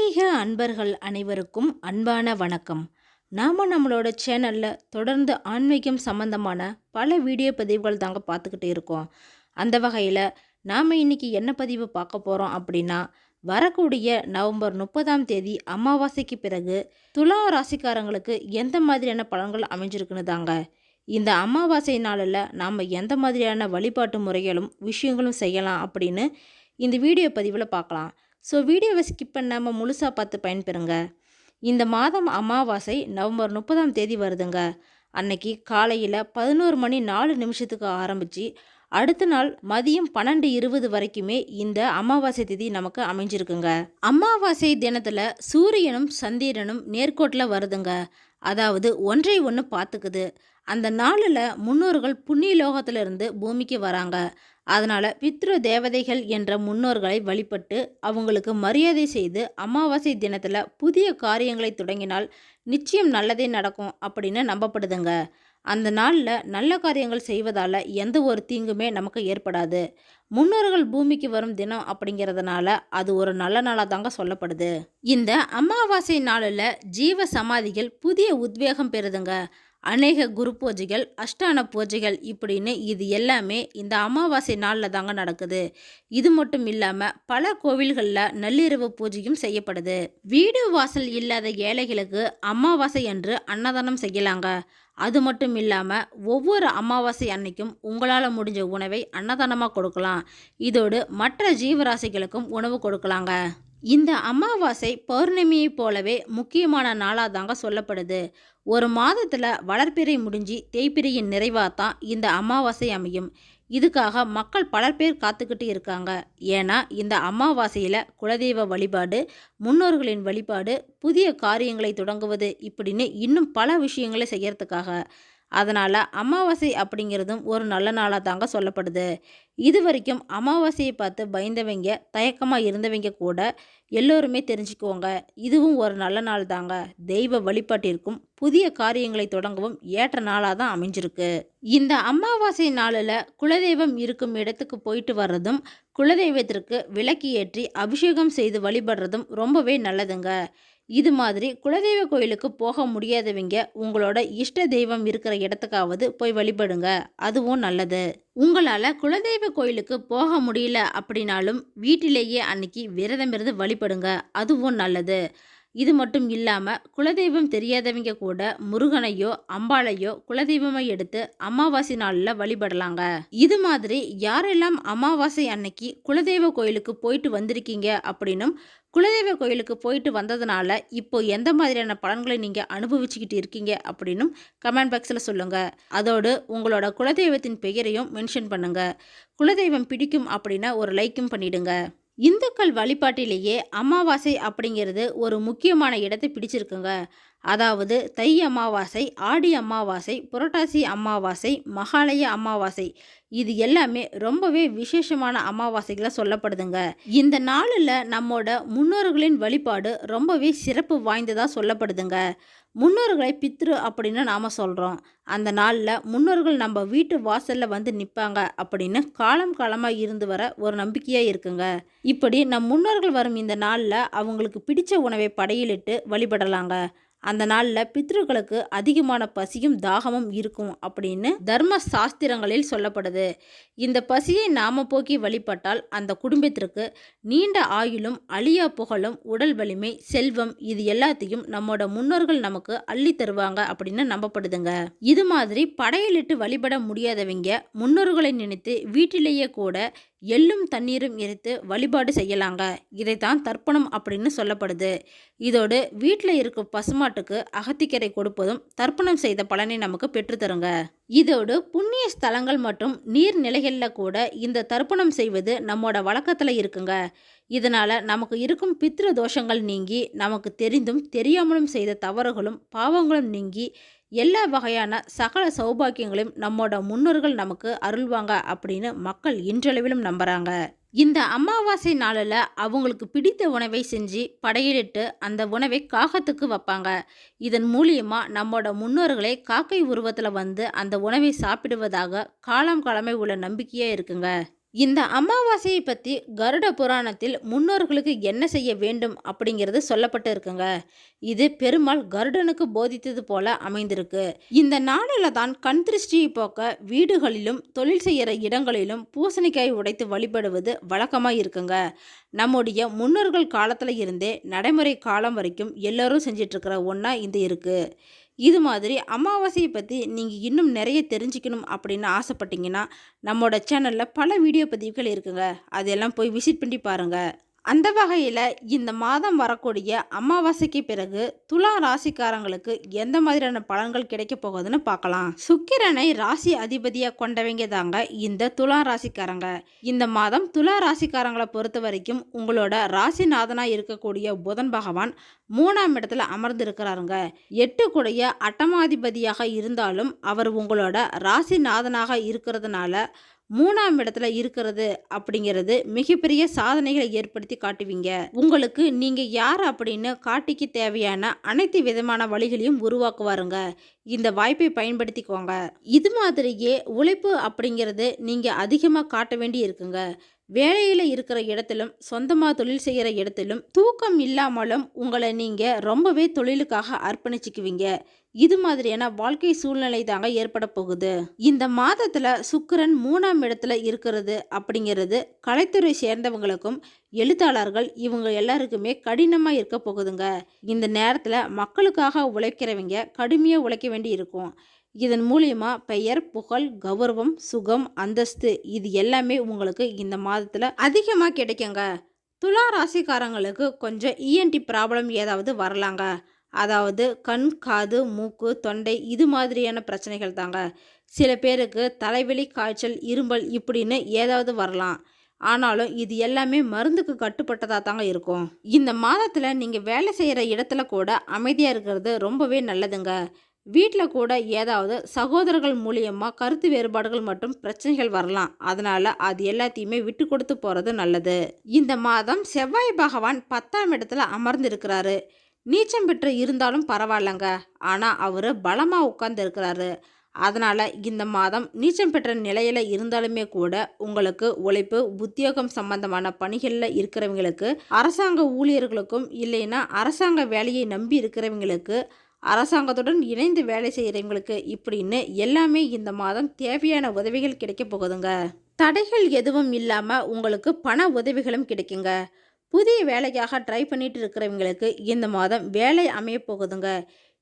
ஆன்மீக அன்பர்கள் அனைவருக்கும் அன்பான வணக்கம். நம்மளோட சேனலில் தொடர்ந்து ஆன்மீகம் சம்பந்தமான பல வீடியோ பதிவுகள் தாங்க பார்த்துக்கிட்டு இருக்கோம். அந்த வகையில் நாம் இன்னைக்கு என்ன பதிவு பார்க்க போகிறோம் அப்படின்னா, வரக்கூடிய நவம்பர் 30ஆம் தேதி அமாவாசைக்கு பிறகு துலா ராசிக்காரங்களுக்கு எந்த மாதிரியான பலன்கள் அமைஞ்சிருக்குன்னு தாங்க. இந்த அமாவாசை நாளில் நாம் எந்த மாதிரியான வழிபாட்டு முறைகளும் விஷயங்களும் செய்யலாம் அப்படின்னு இந்த வீடியோ பதிவில் பார்க்கலாம். ஸோ வீடியோவை ஸ்கிப் பண்ணாமல் முழுசாக பார்த்து பயன்பெறுங்க. இந்த மாதம் அமாவாசை நவம்பர் 30ஆம் தேதி வருதுங்க. அன்னைக்கு காலையில் 11:04 ஆரம்பித்து அடுத்த நாள் மதியம் 12:20 வரைக்குமே இந்த அமாவாசை திதி நமக்கு அமைஞ்சிருக்குங்க. அமாவாசை தினத்தில் சூரியனும் சந்திரனும் நேர்கோட்டில் வருதுங்க. அதாவது ஒன்றை ஒன்று பார்த்துக்குது. அந்த நாளில் முன்னோர்கள் புண்ணிய லோகத்திலிருந்து பூமிக்கு வராங்க. அதனால் பித்ரு தேவதைகள் என்ற முன்னோர்களை வழிபட்டு அவங்களுக்கு மரியாதை செய்து அமாவாசை தினத்தில் புதிய காரியங்களை தொடங்கினால் நிச்சயம் நல்லதே நடக்கும் அப்படின்னு நம்பப்படுதுங்க. அந்த நாளில் நல்ல காரியங்கள் செய்வதால் எந்த ஒரு தீங்குமே நமக்கு ஏற்படாது. முன்னோர்கள் பூமிக்கு வரும் தினம் அப்படிங்கிறதுனால அது ஒரு நல்ல நாளாக தாங்க சொல்லப்படுது. இந்த அமாவாசை நாளில் ஜீவ சமாதிகள் புதிய உத்வேகம் பெறுதுங்க. அநேக குரு பூஜைகள், அஷ்டான பூஜைகள் இப்படின்னு இது எல்லாமே இந்த அமாவாசை நாளில் தாங்க நடக்குது. இது மட்டும் இல்லாமல் பல கோவில்களில் நள்ளிரவு பூஜையும் செய்யப்படுது. வீடு வாசல் இல்லாத ஏழைகளுக்கு அமாவாசை அன்று அன்னதானம் செய்யலாங்க. அது மட்டும் இல்லாமல் ஒவ்வொரு அமாவாசை அன்னைக்கும் உங்களால் முடிஞ்ச உணவை அன்னதானமாக கொடுக்கலாம். இதோடு மற்ற ஜீவராசிகளுக்கும் உணவு கொடுக்கலாங்க. இந்த அமாவாசை பௌர்ணமியை போலவே முக்கியமான நாளாக தாங்க சொல்லப்படுது. ஒரு மாதத்தில் வளர்ப்பிறை முடிஞ்சு தேய்பிறையின் நிறைவாக தான் இந்த அமாவாசை அமையும். இதுக்காக மக்கள் பலர் பேர் காத்துக்கிட்டு இருக்காங்க. ஏன்னா இந்த அமாவாசையில் குலதெய்வ வழிபாடு, முன்னோர்களின் வழிபாடு, புதிய காரியங்களை தொடங்குவது இப்படின்னு இன்னும் பல விஷயங்களை செய்யறதுக்காக. அதனால் அமாவாசை அப்படிங்கிறதும் ஒரு நல்ல நாளாக தாங்க சொல்லப்படுது. இது வரைக்கும் அமாவாசையை பார்த்து பயந்தவங்க, தயக்கமாக இருந்தவங்க கூட எல்லோருமே தெரிஞ்சுக்குவாங்க, இதுவும் ஒரு நல்ல நாள் தாங்க. தெய்வ வழிபாட்டிற்கும் புதிய காரியங்களை தொடங்கவும் ஏற்ற நாளாக தான் அமைஞ்சிருக்கு. இந்த அமாவாசை நாளில் குலதெய்வம் இருக்கும் இடத்துக்கு போயிட்டு வர்றதும், குலதெய்வத்திற்கு விளக்கு ஏற்றி அபிஷேகம் செய்து வழிபடுறதும் ரொம்பவே நல்லதுங்க. இது மாதிரி குலதெய்வ கோயிலுக்கு போக முடியாதவங்க உங்களோட இஷ்ட தெய்வம் இருக்கிற இடத்துக்காவது போய் வழிபடுங்க, அதுவும் நல்லது. உங்களால் குலதெய்வ கோயிலுக்கு போக முடியல அப்படின்னாலும் வீட்டிலேயே அன்னைக்கு விரதம் இருந்து வழிபடுங்க, அதுவும் நல்லது. இது மட்டும் இல்லாமல் குலதெய்வம் தெரியாதவங்க கூட முருகனையோ அம்பாளையோ குலதெய்வமை எடுத்து அமாவாசை நாளில் வழிபடலாங்க. இது மாதிரி யாரெல்லாம் அமாவாசை அன்னைக்கு குலதெய்வ கோயிலுக்கு போயிட்டு வந்திருக்கீங்க அப்படின்னும், குலதெய்வ கோயிலுக்கு போயிட்டு வந்ததுனால இப்போ எந்த மாதிரியான பலன்களை நீங்கள் அனுபவிச்சுக்கிட்டு இருக்கீங்க அப்படின்னும் கமெண்ட் பாக்ஸில் சொல்லுங்கள். அதோடு உங்களோட குலதெய்வத்தின் பெயரையும் மென்ஷன் பண்ணுங்கள். குலதெய்வம் பிடிக்கும் அப்படின்னா ஒரு லைக்கும் பண்ணிடுங்க. இந்துக்கள் வழிபாட்டிலேயே அமாவாசை அப்படிங்கிறது ஒரு முக்கியமான இடத்தை பிடிச்சிருக்குங்க. அதாவது தை அமாவாசை, ஆடி அமாவாசை, புரட்டாசி அமாவாசை, மகாலய அமாவாசை இது எல்லாமே ரொம்பவே விசேஷமான அமாவாசைகளாக சொல்லப்படுதுங்க. இந்த நாளில் நம்மோட முன்னோர்களின் வழிபாடு ரொம்பவே சிறப்பு வாய்ந்ததாக சொல்லப்படுதுங்க. முன்னோர்களை பித்ரு அப்படின்னு நாம் சொல்கிறோம். அந்த நாளில் முன்னோர்கள் நம்ம வீட்டு வாசலில் வந்து நிற்பாங்க அப்படின்னு காலம் காலமாக இருந்து வர ஒரு நம்பிக்கையாக இருக்குங்க. இப்படி நம் முன்னோர்கள் வரும் இந்த நாளில் அவங்களுக்கு பிடிச்ச உணவை படையிலிட்டு வழிபடலாங்க. அந்த நாளில் பித்ருக்களுக்கு அதிகமான பசியும் தாகமும் இருக்கும் அப்படின்னு தர்ம சாஸ்திரங்களில் சொல்லப்படுது. இந்த பசியை நாம போக்கி வழிபட்டால் அந்த குடும்பத்திற்கு நீண்ட ஆயுளும் அழியா புகழும் உடல் வலிமை செல்வம் இது எல்லாத்தையும் நம்மோட முன்னோர்கள் நமக்கு அள்ளி தருவாங்க அப்படின்னு நம்பப்படுதுங்க. இது மாதிரி படையலிட்டு வழிபட முடியாதவங்க முன்னோர்களை நினைத்து வீட்டிலேயே கூட எள்ளும் தண்ணீரும் எரித்து வழிபாடு செய்யலாங்க. இதைத்தான் தர்ப்பணம் அப்படின்னு சொல்லப்படுது. இதோடு வீட்டில் இருக்கும் பசுமாட்டுக்கு அகத்திக்கரை கொடுப்பதும் தர்ப்பணம் செய்த பலனை நமக்கு பெற்றுத்தருங்க. இதோடு புண்ணிய ஸ்தலங்கள் மற்றும் நீர்நிலைகளில் கூட இந்த தர்ப்பணம் செய்வது நம்மோட வழக்கத்தில் இருக்குங்க. இதனால் நமக்கு இருக்கும் பித்ரு தோஷங்கள் நீங்கி, நமக்கு தெரிந்தும் தெரியாமலும் செய்த தவறுகளும் பாவங்களும் நீங்கி எல்லா வகையான சகல சௌபாக்கியங்களையும் நம்மோட முன்னோர்கள் நமக்கு அருள்வாங்க அப்படின்னு மக்கள் இன்றளவிலும் நம்புகிறாங்க. இந்த அமாவாசை நாளில் அவங்களுக்கு பிடித்த உணவை செஞ்சு படையிலிட்டு அந்த உணவை காகத்துக்கு வைப்பாங்க. இதன் மூலியமாக நம்மோட முன்னோர்களே காக்கை உருவத்தில் வந்து அந்த உணவை சாப்பிடுவதாக காலம் காலமே உள்ள நம்பிக்கையே இருக்குங்க. இந்த அமாவாசையை பற்றி கருட புராணத்தில் முன்னோர்களுக்கு என்ன செய்ய வேண்டும் அப்படிங்கிறது சொல்லப்பட்டு இருக்குங்க. இது பெருமாள் கருடனுக்கு போதித்தது போல அமைந்திருக்கு. இந்த நாளில் தான் கண் திருஷ்டியை போக்க வீடுகளிலும் தொழில் செய்கிற இடங்களிலும் பூசணிக்காய் உடைத்து வழிபடுவது வழக்கமாக இருக்குங்க. நம்முடைய முன்னோர்கள் காலத்தில் இருந்தே நடைமுறை காலம் வரைக்கும் எல்லோரும் செஞ்சிட்ருக்கிற ஒன்றா இது இருக்குது. இது மாதிரி அமாவாசையை பற்றி நீங்கள் இன்னும் நிறைய தெரிஞ்சுக்கணும் அப்படின்னு ஆசைப்பட்டீங்கன்னா நம்மளோட சேனலில் பல வீடியோ பதிவுகள் இருக்குங்க. அதெல்லாம் போய் விசிட் பண்ணி பாருங்கள். அந்த வகையில் இந்த மாதம் வரக்கூடிய அமாவாசைக்கு பிறகு துலா ராசிக்காரங்களுக்கு எந்த மாதிரியான பலன்கள் கிடைக்க போகுதுன்னு பார்க்கலாம். சுக்கிரனை ராசி அதிபதியாக கொண்டவங்க தாங்க இந்த துலா ராசிக்காரங்க. இந்த மாதம் துலா ராசிக்காரங்களை பொறுத்த வரைக்கும் உங்களோட ராசிநாதனாக இருக்கக்கூடிய புதன் பகவான் 3ஆம் இடத்துல அமர்ந்து இருக்கிறாருங்க. 8 கூடைய அட்டமாதிபதியாக இருந்தாலும் அவர் உங்களோட ராசிநாதனாக இருக்கிறதுனால 3ஆம் இடத்துல இருக்கிறது அப்படிங்கிறது மிகப்பெரிய சாதனைகளை ஏற்படுத்தி காட்டுவீங்க. உங்களுக்கு நீங்க யார் அப்படின்னு காட்டிக்கு தேவையான அனைத்து விதமான வழிகளையும் உருவாக்குவாருங்க. இந்த வாய்ப்பை பயன்படுத்திக்கோங்க. இது மாதிரியே உழைப்பு அப்படிங்கிறது நீங்க அதிகமாக காட்ட வேண்டி இருக்குங்க. வேலையில் இருக்கிற இடத்திலும் சொந்தமாக தொழில் செய்கிற இடத்திலும் தூக்கம் இல்லாமலும் உங்களை நீங்கள் ரொம்பவே தொழிலுக்காக அர்ப்பணிச்சுக்குவீங்க. இது மாதிரியான வாழ்க்கை சூழ்நிலை தாங்க ஏற்பட போகுது. இந்த மாதத்தில் சுக்கிரன் 3ஆம் இடத்துல இருக்கிறது அப்படிங்கிறது கலைத்துறை சேர்ந்தவங்களுக்கும் எழுத்தாளர்கள் இவங்க எல்லாருக்குமே கடினமாக இருக்க போகுதுங்க. இந்த நேரத்தில் மக்களுக்காக உழைக்கிறவங்க கடுமையாக உழைக்க வேண்டி இருக்கும். இதன் மூலியமா பெயர், புகழ், கௌரவம், சுகம், அந்தஸ்து இது எல்லாமே உங்களுக்கு இந்த மாதத்தில் அதிகமாக கிடைக்குங்க. துலா ராசிக்காரங்களுக்கு கொஞ்சம் இஎன்டி ப்ராப்ளம் ஏதாவது வரலாங்க. அதாவது கண், காது, மூக்கு, தொண்டை இது மாதிரியான பிரச்சனைகள் தாங்க. சில பேருக்கு தலைவலி, காய்ச்சல், இருமல் இப்படின்னு ஏதாவது வரலாம். ஆனாலும் இது எல்லாமே மருந்துக்கு கட்டுப்பட்டதாக தாங்க இருக்கும். இந்த மாதத்தில் நீங்கள் வேலை செய்கிற இடத்துல கூட அமைதியாக இருக்கிறது ரொம்பவே நல்லதுங்க. வீட்டில் கூட ஏதாவது சகோதரர்கள் மூலியமாக கருத்து வேறுபாடுகள் மற்றும் பிரச்சனைகள் வரலாம். அதனால் அது எல்லாத்தையுமே விட்டு கொடுத்து போகிறது நல்லது. இந்த மாதம் செவ்வாய் பகவான் 10ஆம் இடத்துல அமர்ந்திருக்கிறாரு. நீச்சம் பெற்று இருந்தாலும் பரவாயில்லைங்க. ஆனால் அவர் பலமாக உட்கார்ந்து இருக்கிறாரு. அதனால் இந்த மாதம் நீச்சம் பெற்ற நிலையில் இருந்தாலுமே கூட உங்களுக்கு உழைப்பு, உத்தியோகம் சம்பந்தமான பணிகளில் இருக்கிறவங்களுக்கு, அரசாங்க ஊழியர்களுக்கும் இல்லைன்னா அரசாங்க வேலையை நம்பி இருக்கிறவங்களுக்கு, அரசாங்கத்துடன் இணைந்து வேலை செய்கிறவங்களுக்கு இப்படின்னு எல்லாமே இந்த மாதம் தேவையான உதவிகள் கிடைக்க போகுதுங்க. தடைகள் எதுவும் இல்லாமல் உங்களுக்கு பண உதவிகளும் கிடைக்குங்க. புதிய வேலைக்காக ட்ரை பண்ணிட்டு இருக்கிறவங்களுக்கு இந்த மாதம் வேலை அமைய போகுதுங்க.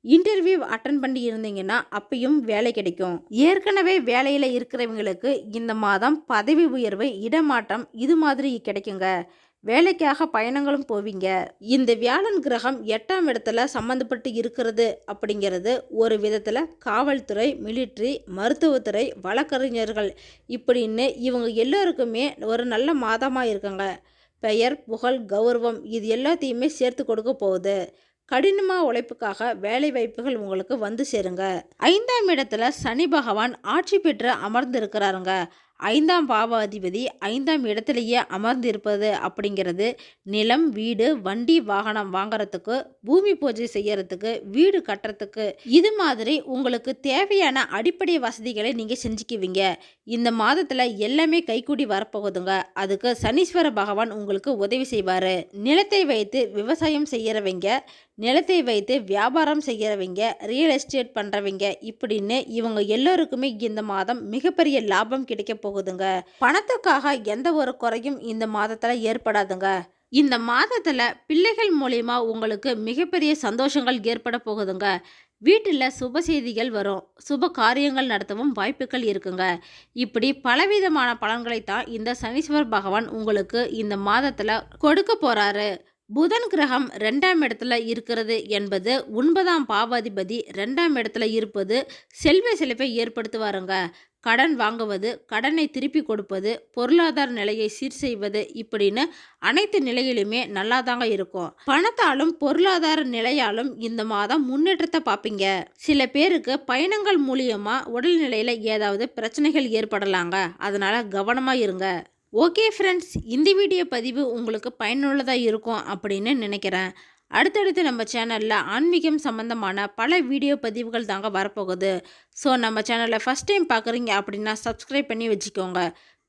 இன்டர்வியூ அட்டன் பண்ணி இருந்தீங்கன்னா அப்பயும் வேலை கிடைக்கும். ஏற்கனவே வேலையில் இருக்கிறவங்களுக்கு இந்த மாதம் பதவி உயர்வு, இடமாற்றம் இது மாதிரி கிடைக்குங்க. வேலைக்காக பயணங்களும் போவீங்க. இந்த வியாழன் கிரகம் 8ஆம் இடத்துல சம்மந்தப்பட்டு இருக்கிறது அப்படிங்கிறது ஒரு விதத்தில் காவல்துறை, மிலிட்ரி, மருத்துவத்துறை, வழக்கறிஞர்கள் இப்படின்னு இவங்க எல்லோருக்குமே ஒரு நல்ல மாதமாக இருக்குங்க. பெயர், புகழ், கௌரவம் இது எல்லாத்தையுமே சேர்த்து கொடுக்க போகுது. கடினமாக உழைப்புக்காக வேலை வாய்ப்புகள் உங்களுக்கு வந்து சேருங்க. 5ஆம் இடத்துல சனி பகவான் ஆட்சி பெற்று அமர்ந்து இருக்கிறாருங்க. 5ஆம் பாவாதிபதி 5ஆம் இடத்துலையே அமர்ந்து இருப்பது அப்படிங்கிறது நிலம், வீடு, வண்டி, வாகனம் வாங்குறதுக்கு, பூமி பூஜை செய்யறதுக்கு, வீடு கட்டுறதுக்கு இது மாதிரி உங்களுக்கு தேவையான அடிப்படை வசதிகளை நீங்கள் செஞ்சுக்குவீங்க. இந்த மாதத்தில் எல்லாமே கைகூடி வரப்போகுதுங்க. அதுக்கு சனீஸ்வர பகவான் உங்களுக்கு உதவி செய்வார். நிலத்தை வைத்து விவசாயம் செய்கிறவங்க, நிலத்தை வைத்து வியாபாரம் செய்கிறவங்க, ரியல் எஸ்டேட் பண்ணுறவங்க இப்படின்னு இவங்க எல்லோருக்குமே இந்த மாதம் மிகப்பெரிய லாபம் கிடைக்க போகுதுங்க. பணத்துக்காக எந்த ஒரு குறையும் இந்த மாதத்தில் ஏற்படாதுங்க. இந்த மாதத்தில் பிள்ளைகள் மூலயமா உங்களுக்கு மிகப்பெரிய சந்தோஷங்கள் ஏற்பட போகுதுங்க. வீட்டில் சுப செய்திகள் வரும். சுப காரியங்கள் நடத்தவும் வாய்ப்புகள் இருக்குங்க. இப்படி பலவிதமான பலன்களைத்தான் இந்த சனீஸ்வர் பகவான் உங்களுக்கு இந்த மாதத்தில் கொடுக்க போகிறாரு. புதன் கிரகம் 2ஆம் இடத்துல இருக்கிறது என்பது 9ஆம் பாவாதிபதி 2ஆம் இடத்துல இருப்பது செல்வ செழிப்பை ஏற்படுத்துவாருங்க. கடன் வாங்குவது, கடனை திருப்பி கொடுப்பது, பொருளாதார நிலையை சீர் செய்வது இப்படின்னு அனைத்து நிலையிலுமே நல்லாதாங்க இருக்கும். பணத்தாலும் பொருளாதார நிலையாலும் இந்த மாதம் முன்னேற்றத்தை பார்ப்பீங்க. சில பேருக்கு பயணங்கள் மூலியமா உடல்நிலையில ஏதாவது பிரச்சனைகள் ஏற்படலாங்க. அதனால கவனமா இருங்க. ஓகே ஃப்ரெண்ட்ஸ், இந்த வீடியோ பதிவு உங்களுக்கு பயனுள்ளதாக இருக்கும் அப்படின்னு நினைக்கிறேன். அடுத்தடுத்து நம்ம சேனலில் ஆன்மீகம் சம்மந்தமான பல வீடியோ பதிவுகள் தாங்க வரப்போகுது. ஸோ நம்ம சேனலை ஃபஸ்ட் டைம் பார்க்குறீங்க அப்படின்னா சப்ஸ்கிரைப் பண்ணி வச்சுக்கோங்க.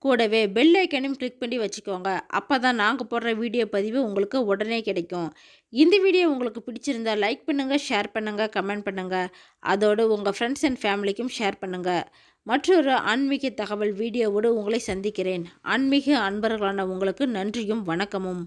கூடவே பெல் ஐக்கனையும் கிளிக் பண்ணி வச்சுக்கோங்க. அப்போ தான் நாங்கள் போடுற வீடியோ பதிவு உங்களுக்கு உடனே கிடைக்கும். இந்த வீடியோ உங்களுக்கு பிடிச்சிருந்தா லைக் பண்ணுங்கள், ஷேர் பண்ணுங்கள், கமெண்ட் பண்ணுங்கள். அதோடு உங்கள் ஃப்ரெண்ட்ஸ் அண்ட் ஃபேமிலிக்கும் ஷேர் பண்ணுங்கள். மற்றொரு ஆன்மீக தகவல் வீடியோவோடு உங்களை சந்திக்கிறேன். ஆன்மீக அன்பர்களான உங்களுக்கு நன்றியும் வணக்கமும்.